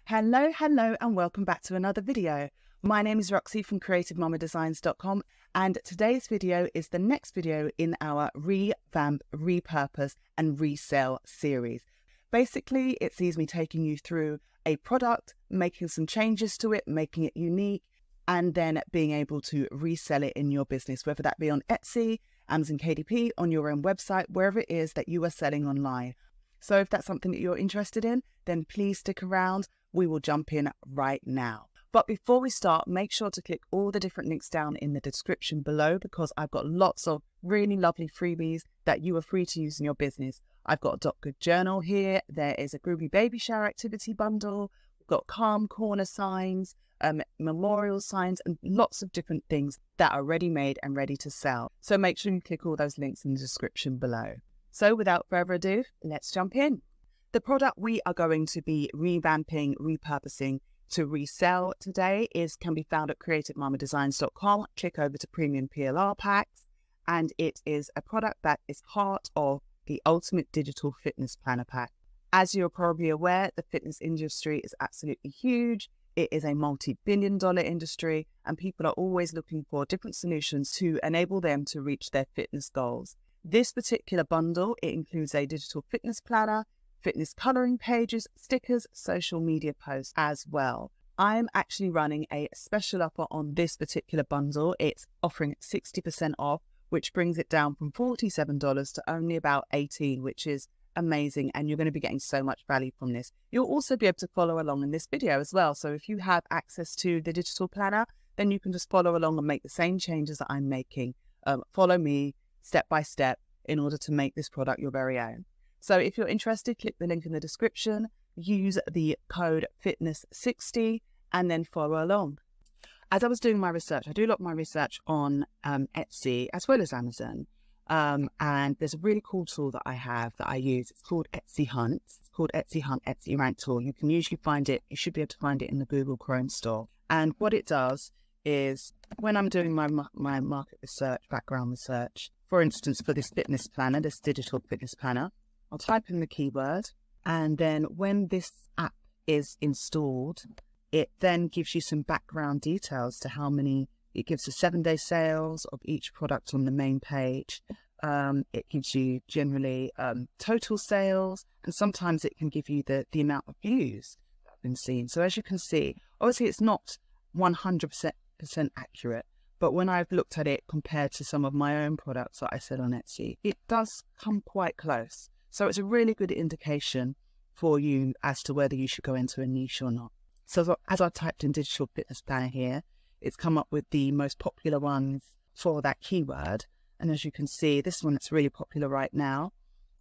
Hello, and welcome back to another video. My name is Roxy from CreativeMamaDesigns.com, and today's video is the next video in our Revamp, Repurpose, and Resell series. Basically, it sees me taking you through a product, making some changes to it, making it unique, and then being able to resell it in your business, whether that be on Etsy, Amazon KDP, on your own website, wherever it is that you are selling online. So if that's something that you're interested in, then please stick around. We will jump in right now. But before we start, make sure to click all the different links down in the description below, because I've got lots of really lovely freebies that you are free to use in your business. I've got a Dot Good journal here. There is a Groovy baby shower activity bundle. We've got calm corner signs, memorial signs, and lots of different things that are ready-made and ready to sell. So make sure you click all those links in the description below. So without further ado, let's jump in. The product we are going to be revamping, repurposing to resell today can be found at CreativeMamaDesigns.com. Click over to Premium PLR Packs, and it is a product that is part of the Ultimate Digital Fitness Planner Pack. As you're probably aware, the fitness industry is absolutely huge. It is a multi-billion-dollar industry, and people are always looking for different solutions to enable them to reach their fitness goals. This particular bundle, it includes a digital fitness planner, fitness coloring pages, stickers, social media posts as well. I'm actually running a special offer on this particular bundle. It's offering 60% off, which brings it down from $47 to only about $18, which is amazing. And you're going to be getting so much value from this. You'll also be able to follow along in this video as well. So if you have access to the digital planner, then you can just follow along and make the same changes that I'm making. Follow me step by step in order to make this product your very own. So if you're interested, click the link in the description, use the code FITNESS60, and then follow along. As I was doing my research, I do a lot of my research on Etsy as well as Amazon. And there's a really cool tool that I use. It's called Etsy Hunt. It's called Etsy Hunt, Etsy Rank tool. You can usually find it. You should be able to find it in the Google Chrome store. And what it does is when I'm doing my market research, background research, for instance, for this fitness planner, this digital fitness planner, I'll type in the keyword, and then when this app is installed, it then gives you some background details to how many. It gives the 7-day sales of each product on the main page. It gives you generally total sales, and sometimes it can give you the amount of views that have been seen. So as you can see, obviously it's not 100% accurate, but when I've looked at it compared to some of my own products that I sell on Etsy, it does come quite close. So it's a really good indication for you as to whether you should go into a niche or not. So as I typed in digital fitness planner here, it's come up with the most popular ones for that keyword. And as you can see, this one that's really popular right now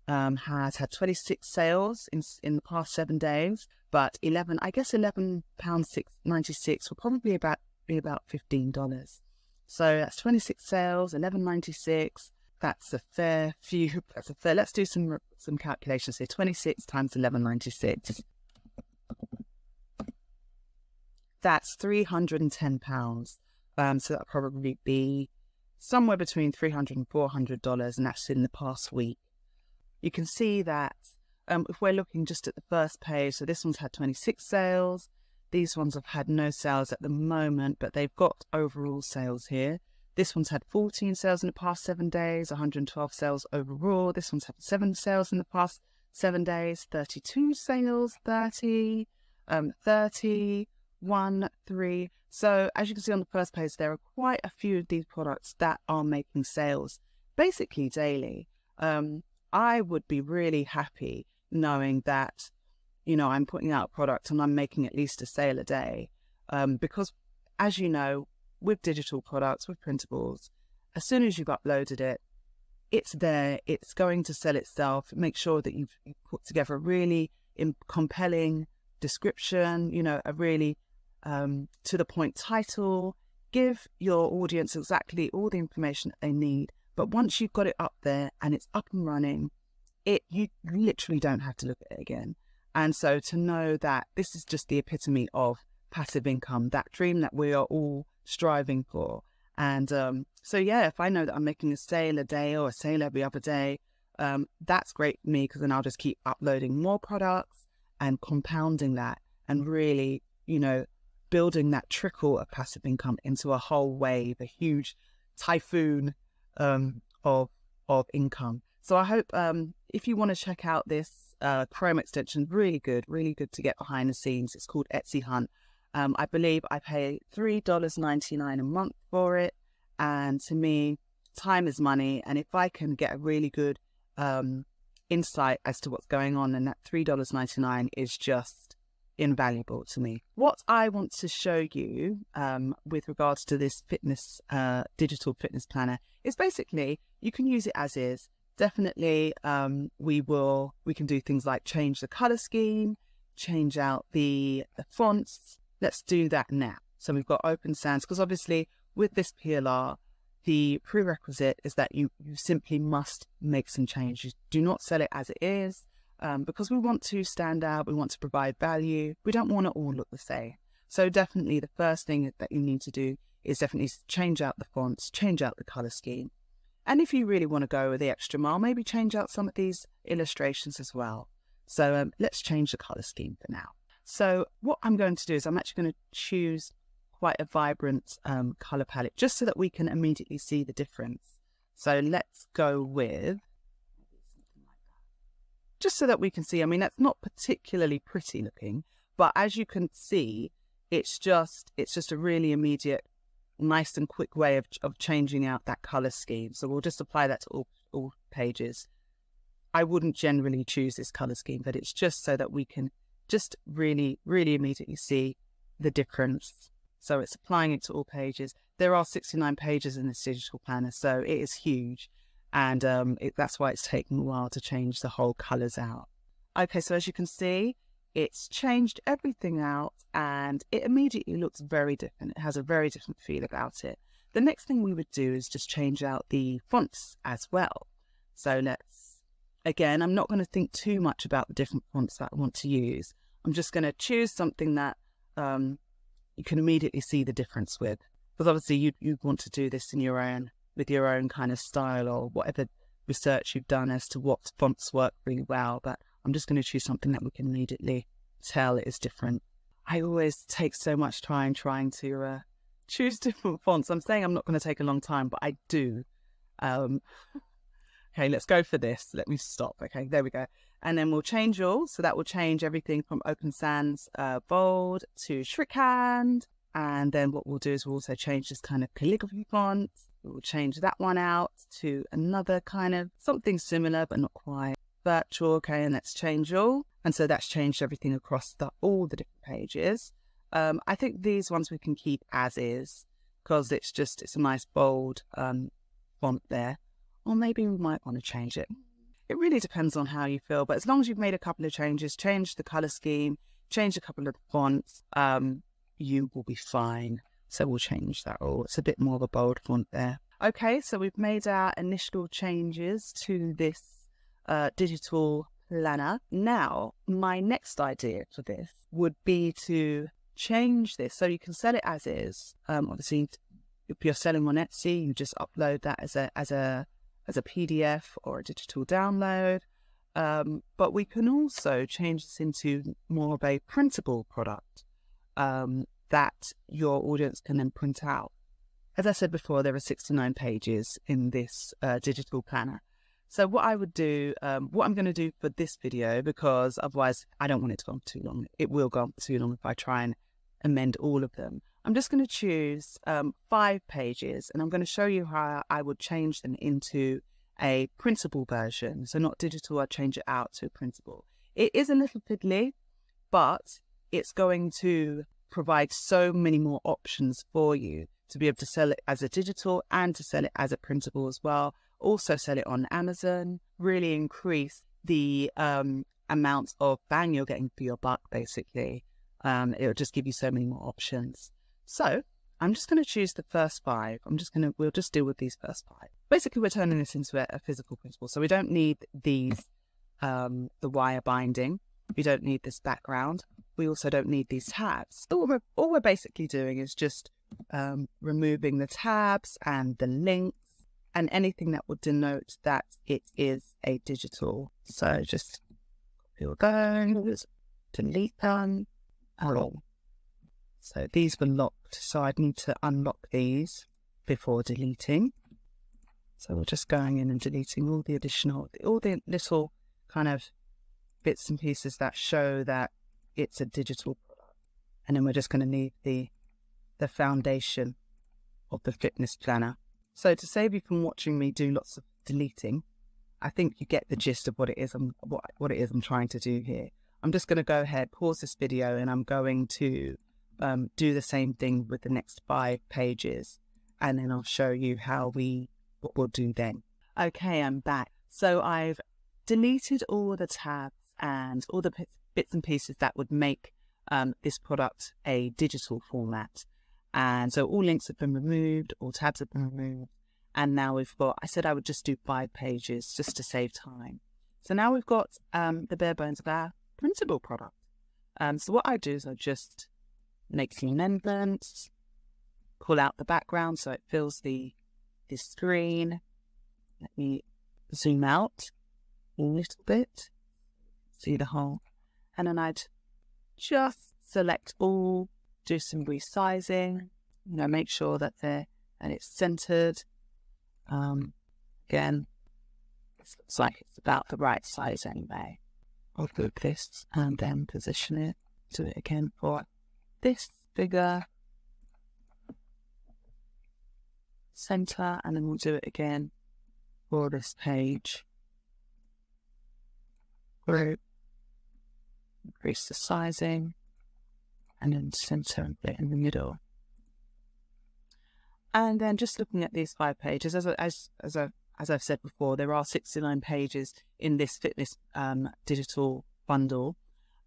has had 26 sales in the past 7 days, but £11.96 will probably be about $15. So that's 26 sales, $11.96. That's a fair few. Let's do some calculations here. 26 times $11.96. That's £310. So that'll probably be somewhere between $300 and $400, and that's in the past week. You can see that if we're looking just at the first page, so this one's had 26 sales. These ones have had no sales at the moment, but they've got overall sales here. This one's had 14 sales in the past 7 days, 112 sales overall. This one's had 7 sales in the past 7 days, 32 sales, 30, 1, 3. So as you can see on the first page, there are quite a few of these products that are making sales basically daily. I would be really happy knowing that, I'm putting out a product and I'm making at least a sale a day. Because as you know, with digital products, with printables, as soon as you've uploaded it, it's there, it's going to sell itself. Make sure that you've put together a really compelling description, a really to the point title. Give your audience exactly all the information that they need. But once you've got it up there and it's up and running, you literally don't have to look at it again. And so to know that this is just the epitome of passive income, that dream that we are all striving for. And so yeah, if I know that I'm making a sale a day or a sale every other day, that's great for me, because then I'll just keep uploading more products and compounding that and really, building that trickle of passive income into a whole wave, a huge typhoon of income. So I hope if you want to check out this Chrome extension, really good to get behind the scenes. It's called Etsy Hunt. I believe I pay $3.99 a month for it. And to me, time is money. And if I can get a really good insight as to what's going on, then that $3.99 is just invaluable to me. What I want to show you with regards to this fitness digital fitness planner is basically you can use it as is. Definitely we can do things like change the color scheme, change out the fonts. Let's do that now. So we've got Open Sans, because obviously with this PLR, the prerequisite is that you simply must make some changes. Do not sell it as it is, because we want to stand out. We want to provide value. We don't want to all look the same. So definitely the first thing that you need to do is definitely change out the fonts, change out the color scheme. And if you really want to go the extra mile, maybe change out some of these illustrations as well. So let's change the color scheme for now. So what I'm going to do is I'm actually going to choose quite a vibrant color palette, just so that we can immediately see the difference. So let's go with, just so that we can see, I mean, that's not particularly pretty looking, but as you can see, it's just a really immediate, nice and quick way of changing out that color scheme. So we'll just apply that to all pages. I wouldn't generally choose this color scheme, but it's just so that we can just really immediately see the difference. So it's applying it to all pages. There are 69 pages in this digital planner, so it is huge. And that's why it's taken a while to change the whole colors out. Okay, so as you can see, it's changed everything out and it immediately looks very different. It has a very different feel about it. The next thing we would do is just change out the fonts as well. So again, I'm not going to think too much about the different fonts that I want to use. I'm just going to choose something that you can immediately see the difference with. Because obviously you want to do this with your own kind of style, or whatever research you've done as to what fonts work really well. But I'm just going to choose something that we can immediately tell it is different. I always take so much time trying to choose different fonts. I'm saying I'm not going to take a long time, but I do. Okay, let's go for this. Let me stop. Okay, there we go. And then we'll change all. So that will change everything from Open Sans bold to shorthand. And then what we'll do is we'll also change this kind of calligraphy font. We'll change that one out to another kind of something similar, but not quite. Virtual. Okay, and let's change all. And so that's changed everything across all the different pages. I think these ones we can keep as is, because it's a nice bold font there. Or maybe we might want to change it. It really depends on how you feel, but as long as you've made a couple of changes, change the color scheme, change a couple of the fonts, you will be fine. So we'll change that all. It's a bit more of a bold font there. Okay, so we've made our initial changes to this digital planner. Now, my next idea for this would be to change this so you can sell it as is. Obviously, if you're selling on Etsy, you just upload that as a PDF or a digital download. But we can also change this into more of a printable product that your audience can then print out. As I said before, there are 69 pages in this digital planner. So what I would do, what I'm going to do for this video, because otherwise I don't want it to go on too long. It will go on too long if I try and amend all of them. I'm just going to choose 5 pages, and I'm going to show you how I would change them into a printable version. So not digital, I change it out to printable. It is a little fiddly, but it's going to provide so many more options for you to be able to sell it as a digital and to sell it as a printable as well. Also sell it on Amazon, really increase the amount of bang you're getting for your buck, basically. It'll just give you so many more options. So I'm just going to choose the first 5. We'll just deal with these first 5. Basically, we're turning this into a physical printable. So we don't need these, the wire binding. We don't need this background. We also don't need these tabs. All we're basically doing is just removing the tabs and the links and anything that would denote that it is a digital. So just copy all those, delete them. So these were locked, so I'd need to unlock these before deleting. So we're just going in and deleting all the little kind of bits and pieces that show that it's a digital product. And then we're just going to need the foundation of the fitness planner. So to save you from watching me do lots of deleting, I think you get the gist of what it is what it is I'm trying to do here. I'm just going to go ahead, pause this video, and I'm going to do the same thing with the next 5 pages, and then I'll show you what we'll do then. Okay, I'm back. So I've deleted all the tabs and all the bits and pieces that would make this product a digital format. And so all links have been removed, all tabs have been removed. And now we've got, I said I would just do 5 pages just to save time. So now we've got the bare bones of our printable product. So what I do is I just make some amendments, pull out the background so it fills the screen. Let me zoom out a little bit, see the whole. And then I'd just select all, do some resizing, make sure that it's centered. Again, this looks like it's about the right size anyway. I'll group this and then position it. Do it again for this figure, center, and then we'll do it again for this page. Group, increase the sizing, and then center it in the middle. And then just looking at these 5 pages, as I've said before, there are 69 pages in this fitness digital bundle.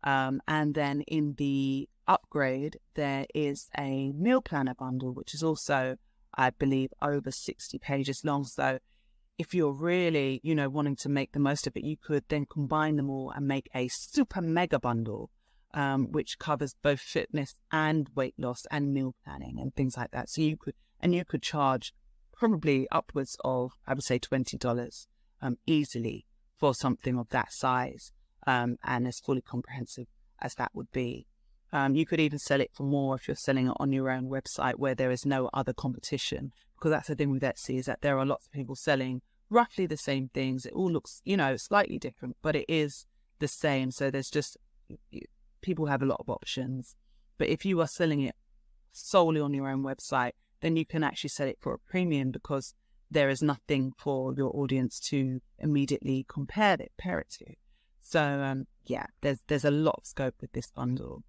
And then in the upgrade, there is a meal planner bundle, which is also, I believe, over 60 pages long. So if you're really, wanting to make the most of it, you could then combine them all and make a super mega bundle, which covers both fitness and weight loss and meal planning and things like that. So you could charge probably upwards of, I would say, $20 easily for something of that size and as fully comprehensive as that would be. You could even sell it for more if you're selling it on your own website where there is no other competition, because that's the thing with Etsy, is that there are lots of people selling roughly the same things. It all looks, slightly different, but it is the same. So there's just, people have a lot of options. But if you are selling it solely on your own website, then you can actually sell it for a premium because there is nothing for your audience to immediately compare it to. So there's a lot of scope with this bundle.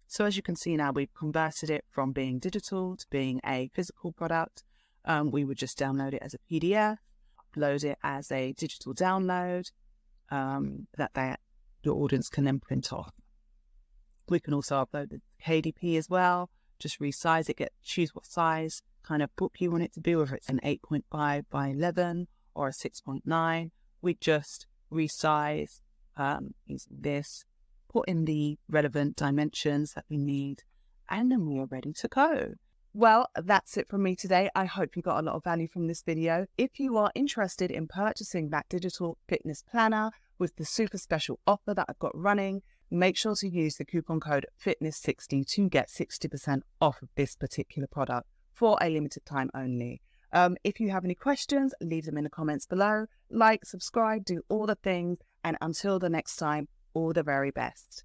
So as you can see now, we've converted it from being digital to being a physical product. We would just download it as a PDF, upload it as a digital download that your audience can then print off. We can also upload the KDP as well. Just resize it, choose what size kind of book you want it to be, whether it's an 8.5 by 11 or a 6.9. We just resize using this, put in the relevant dimensions that we need, and then we are ready to go. Well, that's it from me today. I hope you got a lot of value from this video. If you are interested in purchasing that digital fitness planner with the super special offer that I've got running, make sure to use the coupon code FITNESS60 to get 60% off of this particular product for a limited time only. If you have any questions, leave them in the comments below. Like, subscribe, do all the things, and until the next time, all the very best.